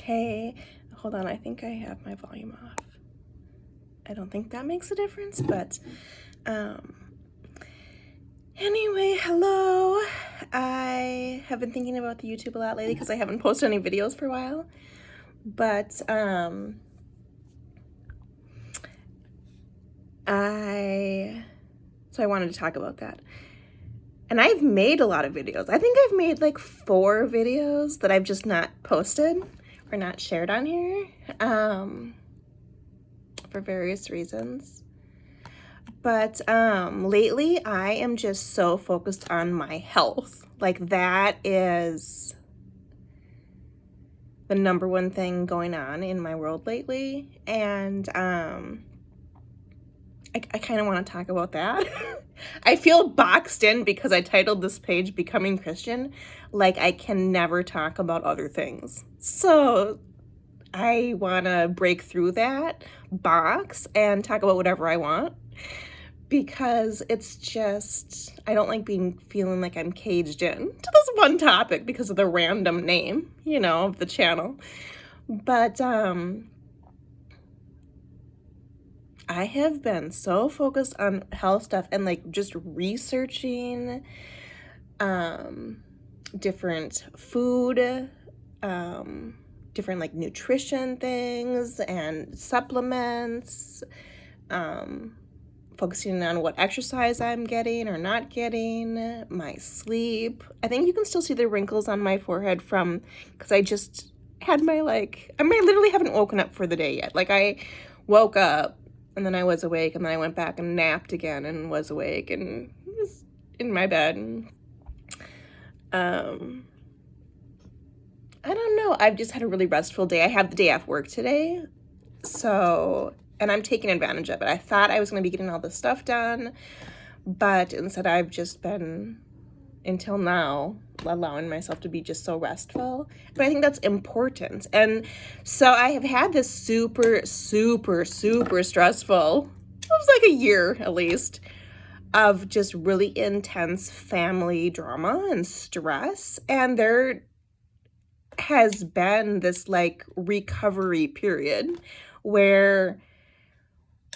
okay. Hold on, I think I have my volume off. I don't think that makes a difference, but anyway, hello. I have been thinking about the YouTube a lot lately because I haven't posted any videos for a while, but I wanted to talk about that. And I've made a lot of videos. I think I've made like 4 videos that I've just not posted or not shared on here for various reasons. But lately I am just so focused on my health. Like, that is the number one thing going on in my world lately. And I kind of want to talk about that. I feel boxed in because I titled this page Becoming Christian. Like, I can never talk about other things. So I want to break through that box and talk about whatever I want, because it's just, I don't like feeling like I'm caged in to this one topic because of the random name, of the channel. But I have been so focused on health stuff and like just researching different food, different like nutrition things and supplements, focusing on what exercise I'm getting or not getting, my sleep. I think you can still see the wrinkles on my forehead because I just had I literally haven't woken up for the day yet. Like, I woke up and then I was awake and then I went back and napped again and was awake and was in my bed. And, I don't know. I've just had a really restful day. I have the day off work today. And I'm taking advantage of it. I thought I was going to be getting all this stuff done, but instead I've just been, until now, allowing myself to be just so restful. But I think that's important. And so I have had this super, super, super stressful, it was like a year at least, of just really intense family drama and stress. And there has been this like recovery period where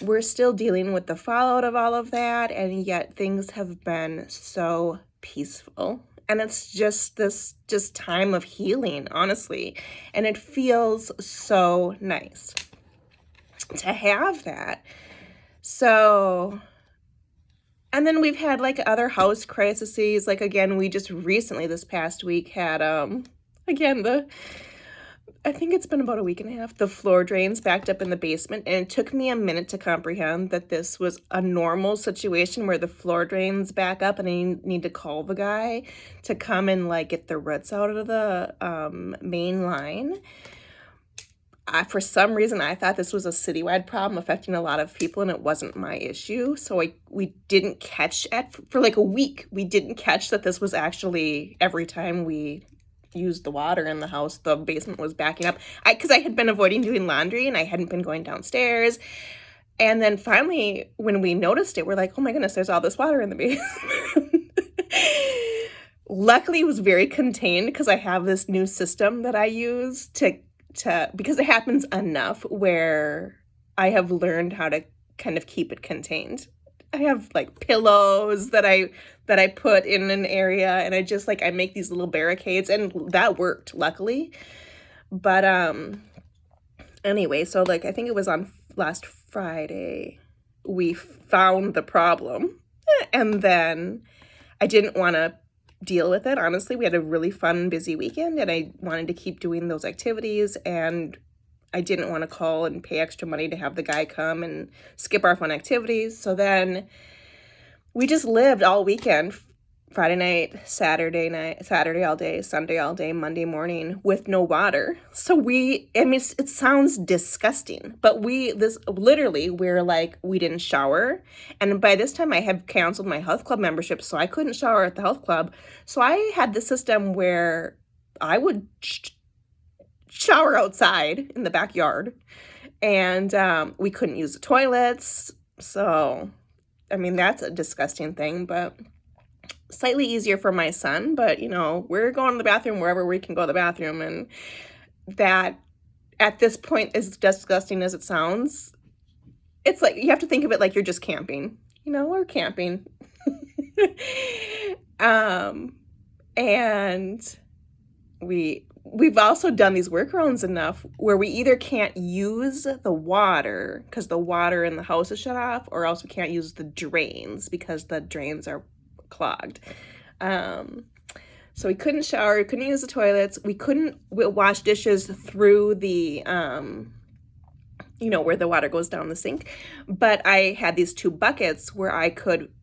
we're still dealing with the fallout of all of that, and yet things have been so peaceful. And it's just this time of healing, honestly. And it feels so nice to have that. So, and then we've had like other house crises. Like, again, we just recently this past week had, again, I think it's been about a week and a half, the floor drains backed up in the basement, and it took me a minute to comprehend that this was a normal situation where the floor drains back up and I need to call the guy to come and like get the roots out of the main line. For some reason, I thought this was a citywide problem affecting a lot of people, and it wasn't my issue. So we didn't catch for like a week. We didn't catch that this was actually every time we used the water in the house, the basement was backing up. Because I had been avoiding doing laundry and I hadn't been going downstairs. And then finally, when we noticed it, we're like, oh my goodness, there's all this water in the basement. Luckily, it was very contained because I have this new system that I use because it happens enough where I have learned how to kind of keep it contained. I have like pillows that I put in an area, and I make these little barricades, and that worked, luckily. But anyway, so like I think it was on last Friday we found the problem, and then I didn't want to deal with it. Honestly, we had a really fun, busy weekend, and I wanted to keep doing those activities, and I didn't want to call and pay extra money to have the guy come and skip our fun activities. So then we just lived all weekend, Friday night, Saturday all day, Sunday all day, Monday morning, with no water. So it sounds disgusting, but we're like, we didn't shower. And by this time I had canceled my health club membership, so I couldn't shower at the health club. So I had the system where I would shower outside in the backyard, and we couldn't use the toilets. So, I mean, that's a disgusting thing, but slightly easier for my son. But, we're going to the bathroom wherever we can go to the bathroom, and that at this point, as disgusting as it sounds, it's like you have to think of it like you're just camping. We're camping. And we've also done these workarounds enough where we either can't use the water because the water in the house is shut off, or else we can't use the drains because the drains are clogged. So we couldn't shower, we couldn't use the toilets, we couldn't wash dishes through the where the water goes down the sink. But I had these 2 buckets where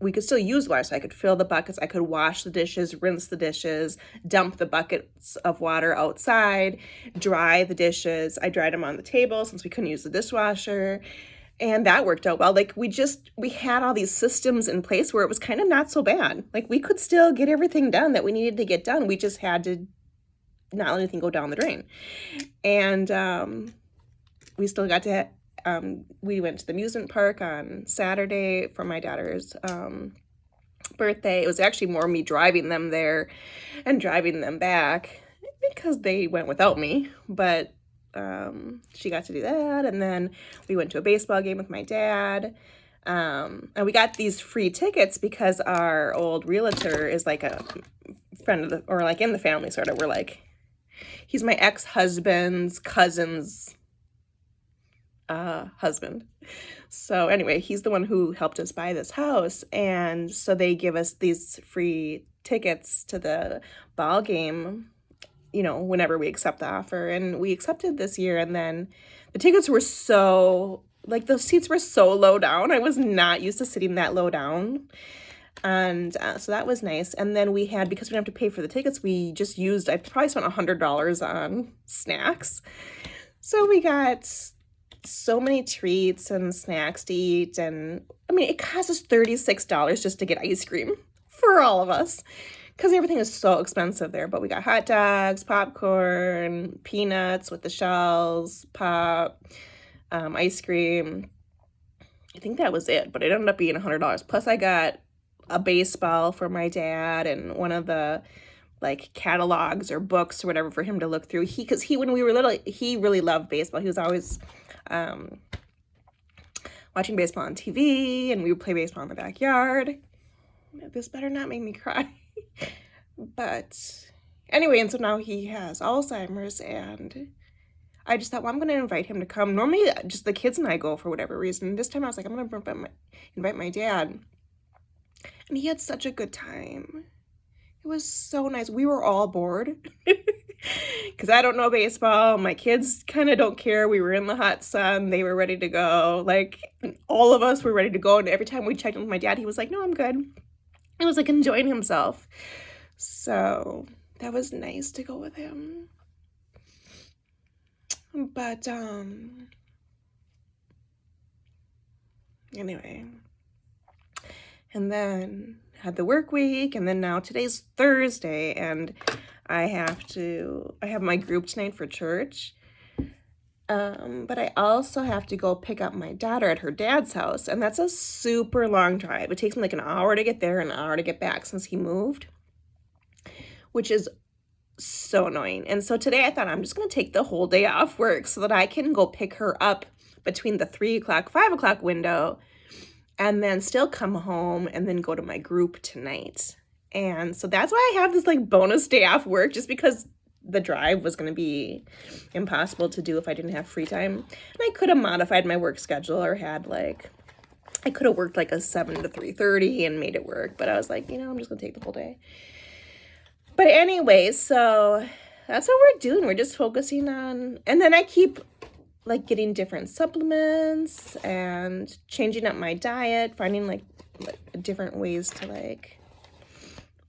we could still use water. So I could fill the buckets, I could wash the dishes, rinse the dishes, dump the buckets of water outside, dry the dishes. I dried them on the table since we couldn't use the dishwasher. And that worked out well. Like we had all these systems in place where it was kind of not so bad. Like we could still get everything done that we needed to get done. We just had to not let anything go down the drain. And, we still got to, we went to the amusement park on Saturday for my daughter's birthday. It was actually more me driving them there and driving them back because they went without me. But she got to do that. And then we went to a baseball game with my dad. And we got these free tickets because our old realtor is like a friend of or like in the family, sort of. We're like, he's my ex-husband's cousin's husband. So anyway, he's the one who helped us buy this house. And so they give us these free tickets to the ball game, whenever we accept the offer. And we accepted this year. And then the tickets were the seats were so low down. I was not used to sitting that low down. And so that was nice. And then because we didn't have to pay for the tickets, I probably spent $100 on snacks. So we got so many treats and snacks to eat. And I mean, it cost us $36 just to get ice cream for all of us because everything is so expensive there. But we got hot dogs, popcorn, peanuts with the shells, pop, ice cream. I think that was it, but it ended up being $100. Plus I got a baseball for my dad and one of the like catalogs or books or whatever for him to look through. Because when we were little, he really loved baseball. He was always watching baseball on TV, and we would play baseball in the backyard. This better not make me cry. But anyway, and so now he has Alzheimer's, and I just thought, well, I'm going to invite him to come. Normally, just the kids and I go for whatever reason. This time I was like, I'm going to invite my dad. And he had such a good time. It was so nice. We were all bored because I don't know baseball. My kids kind of don't care. We were in the hot sun. They were ready to go. Like, all of us were ready to go. And every time we checked in with my dad, he was like, no, I'm good. He was like enjoying himself. So that was nice to go with him. But anyway, and then had the work week, and then now today's Thursday, and I have my group tonight for church. But I also have to go pick up my daughter at her dad's house, and that's a super long drive. It takes me like an hour to get there, an hour to get back since he moved, which is so annoying. And so today I thought I'm just going to take the whole day off work so that I can go pick her up between the 3 o'clock, 5 o'clock window, and then still come home and then go to my group tonight. And so that's why I have this like bonus day off work, just because the drive was going to be impossible to do if I didn't have free time. And I could have modified my work schedule or I could have worked like a 7 to 3:30 and made it work. But I was like, I'm just going to take the whole day. But anyway, so that's what we're doing. We're just focusing on, and then I keep like getting different supplements and changing up my diet, finding like different ways to like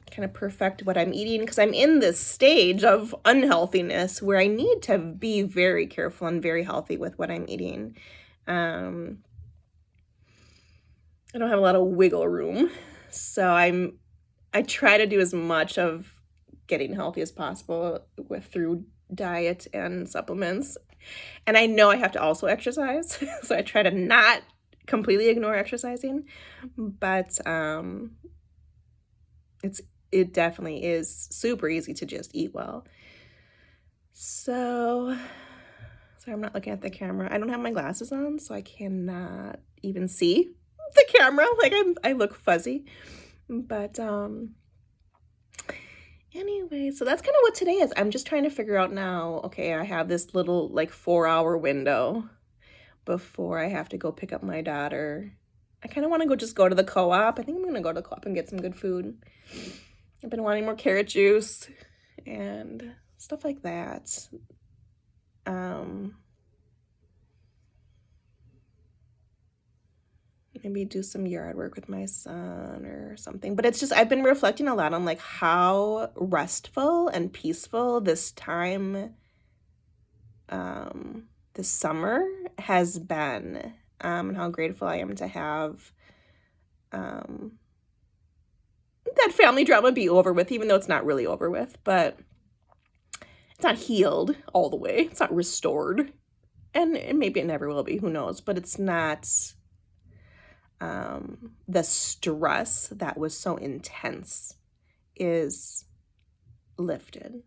kind of perfect what I'm eating, because I'm in this stage of unhealthiness where I need to be very careful and very healthy with what I'm eating. I don't have a lot of wiggle room, so I try to do as much of getting healthy as possible through diet and supplements. And I know I have to also exercise, so I try to not completely ignore exercising, but it definitely is super easy to just eat well. So Sorry, I'm not looking at the camera. I don't have my glasses on, so I cannot even see the camera. Like I look fuzzy. But anyway, so that's kind of what today is. I'm just trying to figure out now, okay, I have this little like 4-hour window before I have to go pick up my daughter. I kind of want to just go to the co-op. I think I'm going to go to the co-op and get some good food. I've been wanting more carrot juice and stuff like that. Maybe do some yard work with my son or something. But it's just, I've been reflecting a lot on like how restful and peaceful this time, this summer has been, and how grateful I am to have that family drama be over with, even though it's not really over with, but it's not healed all the way. It's not restored. And maybe it never will be, who knows, but it's not the stress that was so intense is lifted.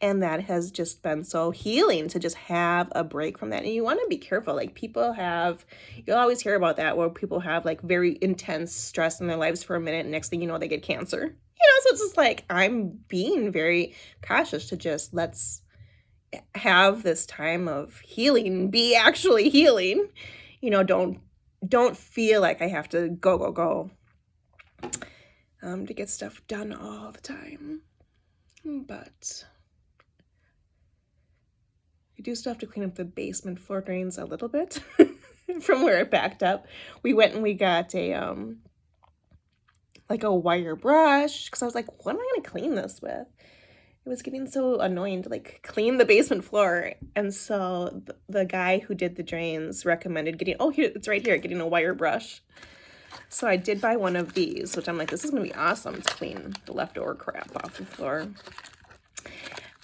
And that has just been so healing to just have a break from that. And you want to be careful. Like you'll always hear about that where people have like very intense stress in their lives for a minute. And next thing you know, they get cancer. So it's just like, I'm being very cautious to just let's have this time of healing be actually healing. Don't feel like I have to go to get stuff done all the time. But we do still have to clean up the basement floor drains a little bit from where it backed up. We went and we got a like a wire brush because I was like, what am I going to clean this with? It was getting so annoying to like clean the basement floor. And so the guy who did the drains recommended getting a wire brush. So I did buy one of these, which I'm like, this is going to be awesome to clean the leftover crap off the floor.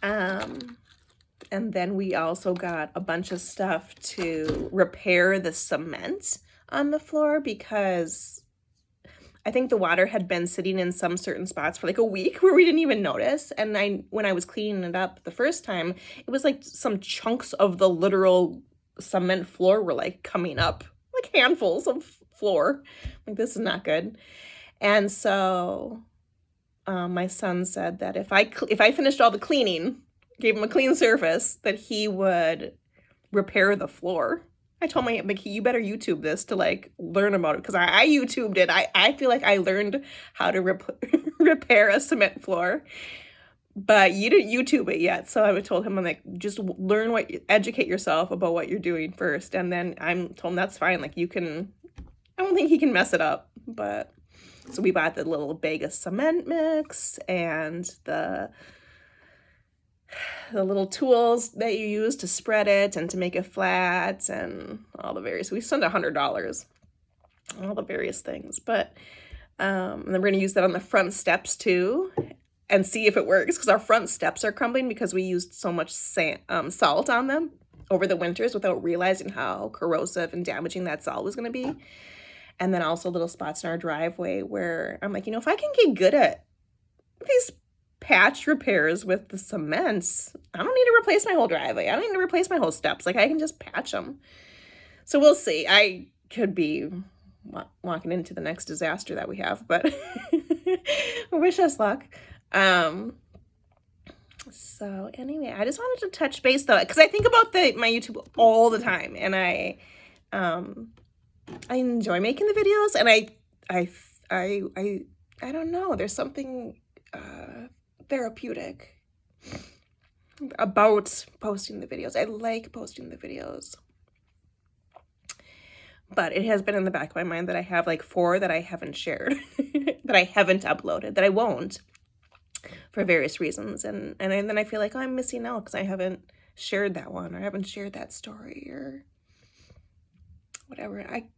And then we also got a bunch of stuff to repair the cement on the floor because I think the water had been sitting in some certain spots for like a week where we didn't even notice. And when I was cleaning it up the first time, it was like some chunks of the literal cement floor were like coming up, like handfuls of floor. Like, this is not good. And so my son said that if I finished all the cleaning, gave him a clean surface, that he would repair the floor. I told my aunt, you better YouTube this to like learn about it because I YouTubed it. I feel like I learned how to repair a cement floor, but you didn't YouTube it yet. So I told him, I'm like, just educate yourself about what you're doing first. And then I told him that's fine. Like I don't think he can mess it up. But so we bought the little bag of cement mix and the little tools that you use to spread it and to make it flat and all the various, we spent $100, all the various things. But and then we're going to use that on the front steps too and see if it works because our front steps are crumbling because we used so much salt on them over the winters without realizing how corrosive and damaging that salt was going to be. And then also little spots in our driveway where I'm like, if I can get good at these patch repairs with the cement, I don't need to replace my whole driveway. I don't need to replace my whole steps. Like, I can just patch them. So we'll see. I could be walking into the next disaster that we have, but wish us luck. So anyway, I just wanted to touch base though, because I think about my YouTube all the time, and I enjoy making the videos, and I don't know. There's something therapeutic about posting the videos. I like posting the videos. But it has been in the back of my mind that I have like 4 that I haven't shared, that I haven't uploaded, that I won't for various reasons. And then I feel like, I'm missing out because I haven't shared that one, or I haven't shared that story, or whatever. I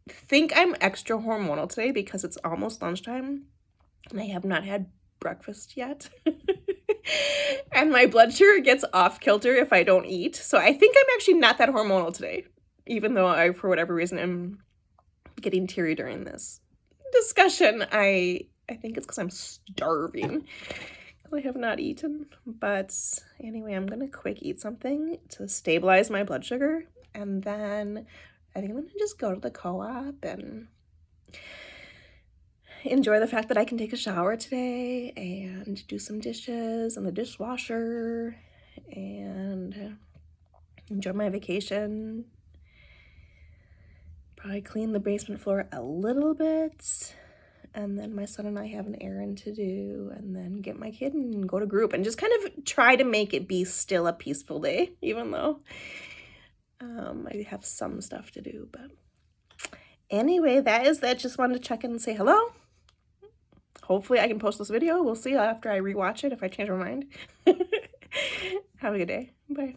think I'm extra hormonal today because it's almost lunchtime and I have not had breakfast yet. And my blood sugar gets off kilter if I don't eat. So I think I'm actually not that hormonal today, even though I, for whatever reason, am getting teary during this discussion. I think it's because I'm starving. I have not eaten. But anyway, I'm gonna quick eat something to stabilize my blood sugar, and then I think I'm gonna just go to the co-op and enjoy the fact that I can take a shower today and do some dishes in the dishwasher and enjoy my vacation. Probably clean the basement floor a little bit, and then my son and I have an errand to do, and then get my kid and go to group and just kind of try to make it be still a peaceful day, even though I have some stuff to do. But anyway, that is that. Just wanted to check in and say hello. Hopefully I can post this video. We'll see after I rewatch it if I change my mind. Have a good day. Bye.